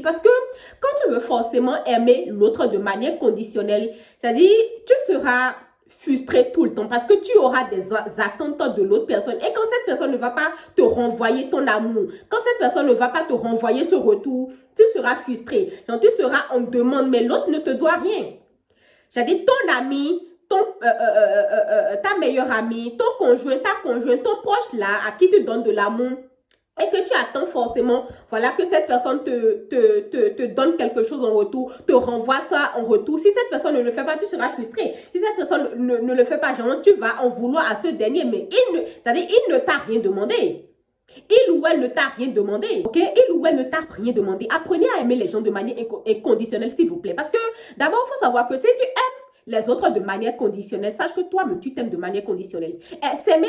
Parce que quand tu veux forcément aimer l'autre de manière conditionnelle, c'est-à-dire, tu seras frustré tout le temps parce que tu auras des attentes de l'autre personne. Et quand cette personne ne va pas te renvoyer ton amour, quand cette personne ne va pas te renvoyer ce retour, tu seras frustré. Donc, tu seras en demande, mais l'autre ne te doit rien. C'est-à-dire, ton ami, ta meilleure amie, ton conjoint, ta conjointe, ton proche là, à qui tu donnes de l'amour, et que tu attends forcément, voilà, que cette personne te donne quelque chose en retour, te renvoie ça en retour. Si cette personne ne le fait pas, tu seras frustré. Si cette personne ne le fait pas, genre, tu vas en vouloir à ce dernier, mais c'est-à-dire, il ne t'a rien demandé. Il ou elle ne t'a rien demandé, ok? Il ou elle ne t'a rien demandé. Apprenez à aimer les gens de manière inconditionnelle, s'il vous plaît. Parce que, d'abord, il faut savoir que si tu aimes les autres de manière conditionnelle, sache que toi-même, tu t'aimes de manière conditionnelle. S'aimer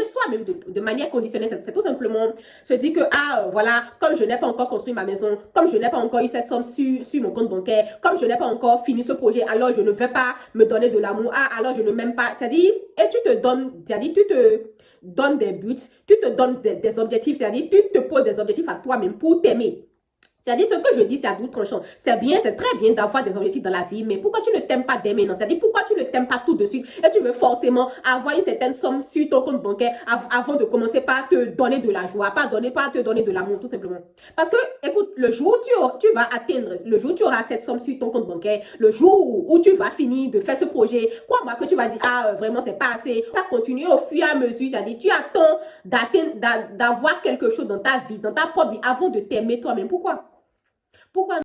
soi-même de manière conditionnelle, c'est tout simplement se dire que, voilà, comme je n'ai pas encore construit ma maison, comme je n'ai pas encore eu cette somme sur mon compte bancaire, comme je n'ai pas encore fini ce projet, alors je ne vais pas me donner de l'amour, alors je ne m'aime pas. C'est-à-dire, et tu te donnes, c'est-à-dire, tu te donnes des buts, tu te donnes des objectifs, c'est-à-dire, tu te poses des objectifs à toi-même pour t'aimer. C'est-à-dire, ce que je dis, c'est à double tranchant. C'est bien, c'est très bien d'avoir des objectifs dans la vie, mais pourquoi tu ne t'aimes pas d'aimer, non? C'est-à-dire, pourquoi tu ne t'aimes pas tout de suite et tu veux forcément avoir une certaine somme sur ton compte bancaire avant de commencer par te donner de la joie, pas te donner de l'amour, tout simplement. Parce que, écoute, le jour où tu vas atteindre, le jour où tu auras cette somme sur ton compte bancaire, le jour où tu vas finir de faire ce projet, crois-moi que tu vas dire, vraiment, c'est pas assez. Ça continue au fur et à mesure, c'est-à-dire, tu attends d'avoir quelque chose dans ta vie, dans ta propre vie, avant de t'aimer toi-même. Pourquoi? Pourquoi